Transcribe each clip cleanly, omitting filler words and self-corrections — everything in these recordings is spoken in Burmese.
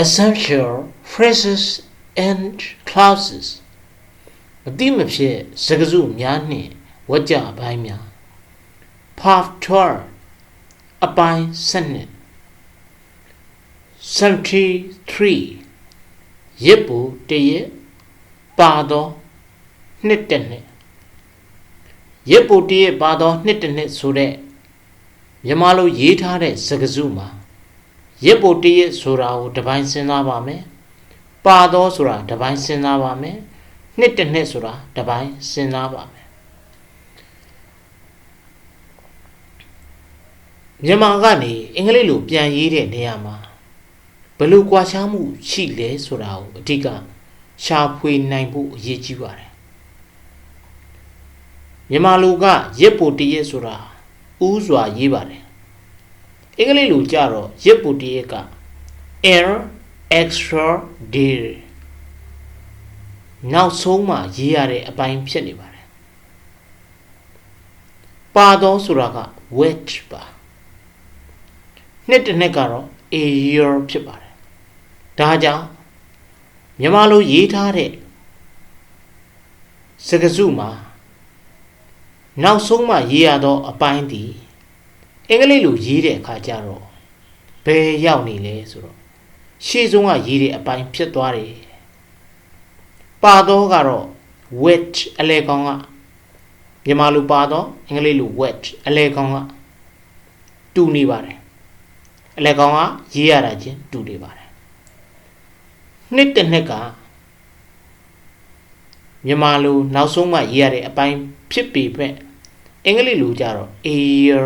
essential phrases and clauses မတိမဖြစ်စကားစုများနှင့်ဝါကြပိုင်းများ part 12အပိုင်း7 73ရစ်ပူတရက်ပါသောနှစ်တနှစ်ရစ်ပူတရက်ပါသောနှစ်တနှစ်ဆိုတဲ့မြန်မာလိုရေးထားတဲ့စကားစုမှာရစ်ပူတရက်ဆိုတာကိုတစ်ပိုင်းစဉ်းစားပါမယ်ပါသောဆိုတာတစ်ပိုင်းစဉ်းစားပါမယ်နှစ်တနှစ်ဆိုတာတစ်ပိုင်းစဉ်းစားပါမယ်မြန်မာကနေအင်္ဂလိပ်လိုပြန်ရေးတဲ့နေရာမှာဘယ်လိုကွာခြားမှုရှိလဲဆိုတာကိုအဓိကရှာဖွေနိုင်ဖို့အရေးကြီးပါတယ်မြန်မာလိုကရစ်ပူတရက်ဆိုတာဥစွာရေးပါတယ်အင်္ဂလိပ်လိုကြတော့ရစ်ပူတရက်က extraordinary နောက်ဆုံးမှရေးရတဲ့အပိုင်းဖြစ်နေပါတယ်ပါတော့ဆိုတာက wet ပါနှစ်တစ်နှစ်ကတော့ a year ဖြစ်ပါတယ်ဒါကြောင့်မြန်မာလိုရေးထားတဲ့စကားစုမှာနောက်ဆုံးမှရေးရသောအပိုင်းဒီအင်္ဂလိပ်လိုရေးတဲ့အခါကျတော့ဘယ်ရောက်နေလဲဆိုတော့ရှေ့ဆုံးကရေးတဲ့အပိုင်းဖြစ်သွားတယ်ပါတော့ကတော့ wet အလဲကောင်ကမြန်မာလိုပါတော့အင်္ဂလိပ်လို wet အလဲကောင်ကတူနေပါတယ်အလဲကောင်ကရေးရတာချင်းတူနေပါတယ်နှစ်တစ်နှစ်ကမြန်မာလိုနောက်ဆုံးမှရေးရတဲ့အပိုင်းဖြစ်ပေမဲ့အင်္ဂလိပ်လိုကြတော့ a year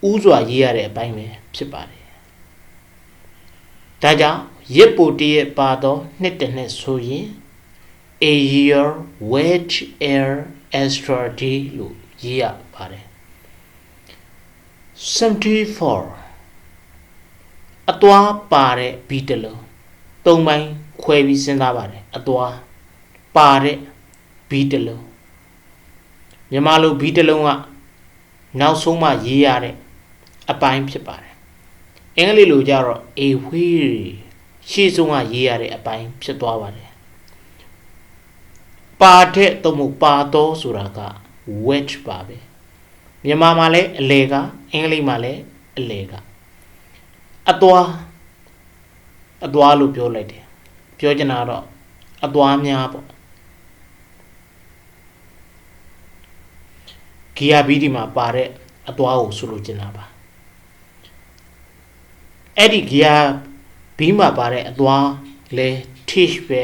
ဥစွာရေးရတဲ့အပိုင်းပဲဖြစ်ပါတယ်ဒါကြောင့်ရစ်ပူတရက်ပါတော့နှစ်တစ်နှစ်ဆိုရင် a year wet air extra day လို့ရေးရပါတယ်74အသွားပါတဲ့ဘီတလုံး၃ပိုင်းခွဲပြီးစဉ်းစားပါတယ်အသွားပါတဲ့ဘီတလုံးမြန်မာလိုဘီတလုံးကနောက်ဆုံးမှရေးရတဲ့အပိုင်းဖြစ်ပါတယ်အင်္ဂလိပ်လိုကြတော့ a wheel ရှေ့ဆုံးကရေးရတဲ့အပိုင်းဖြစ်သွားပါတယ်ပါတဲ့သို့မဟုတ်ပါတော့ဆိုတာက wet ပါပဲမြန်မာမှာလည်းအလဲကအင်္ဂလိပ်မှာလည်းအလဲကအသွားလို့ပြောလိုက်တယ်ပြောချင်တာတော့အသွားများပေါ့ဂီယာဘီဒီမှာပါတဲ့အသွားကိုဆိုလိုချင်တာပါအဲ့ဒီဂီယာဘီမှာပါတဲ့အသွားလဲ tish ပဲ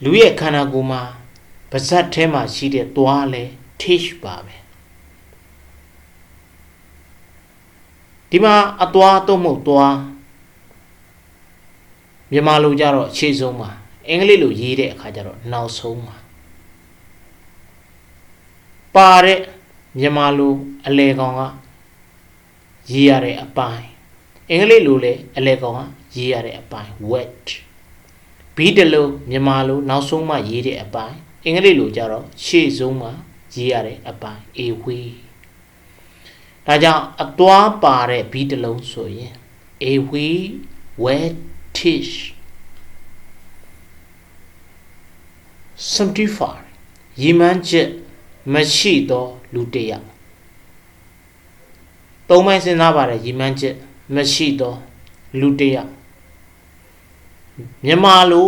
လူရဲ့ခန္ဓာကိုယ်မှာပါးစပ်ထဲမှာရှိတဲ့သွားလဲ tish ပါပဲဒီမှာအသွားတော့မဟုတ်သွားမြန်မာလိုကြတော့ရှေ့ဆုံးမှာအင်္ဂလိပ်လိုရေးတဲ့အခါကျတော့နောက်ဆုံးမှာပါတဲ့မြန်မာလိုအလဲကောင်ကရေးရတဲ့အပိုင်းအင်္ဂလိပ်လိုလည်းအလဲကောင်ကရေးရတဲ့အပိုင်း wet ဘီတလိုမြန်မာလိုနောက်ဆုံးမှရေးတဲ့အပိုင်းအင်္ဂလိပ်လိုကြတော့ရှေ့ဆုံးမှာရေးရတဲ့အပိုင်း a way ဒါကြောင့်အသွားပါတဲ့ဘီတလုံးဆိုရင် a way wetish 75ရီမန်းချက်မရှိသောလူတစ်ယောက်သုံးပိုင်းစဉ်းစားပါတယ်ရီမန်းချက်မရှိသောလူတစ်ယောက်မြန်မာလို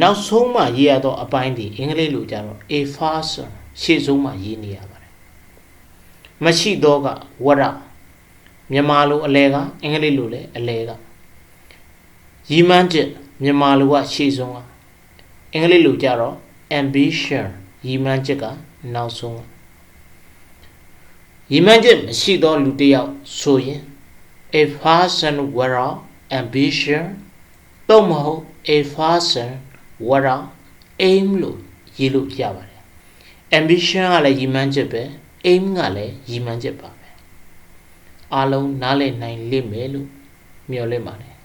နောက်ဆုံးမှရေးရသောအပိုင်းဒီအင်္ဂလိပ်လိုကြတော့ a faster ရှေ့ဆုံးမှရေးနေရပါတယ်မရှိသောကဝရမြန်မာလိုအလဲကအင်္ဂလိပ်လိုလည်းအလဲကရီမန်းချက်မြန်မာလိုကရှေ့ဆုံးကအင်္ဂလိပ်လိုကြတော့ ambition ရီမန်းချက်ကနောက်ဆုံးရီမန်းချက်မရှိသောလူတစ်ယောက်ဆိုရင် a person without ambition တော့မဟုတ် a person without aim လို့ရေးလို့ရပါတယ် ambition ကလည်းရီမန်းချက်ပဲ aim ကလည်းရီမန်းချက်ပါပဲအားလုံးနားလည်နိုင်လိမ့်မယ်လို့မျှော်လင့်ပါတယ်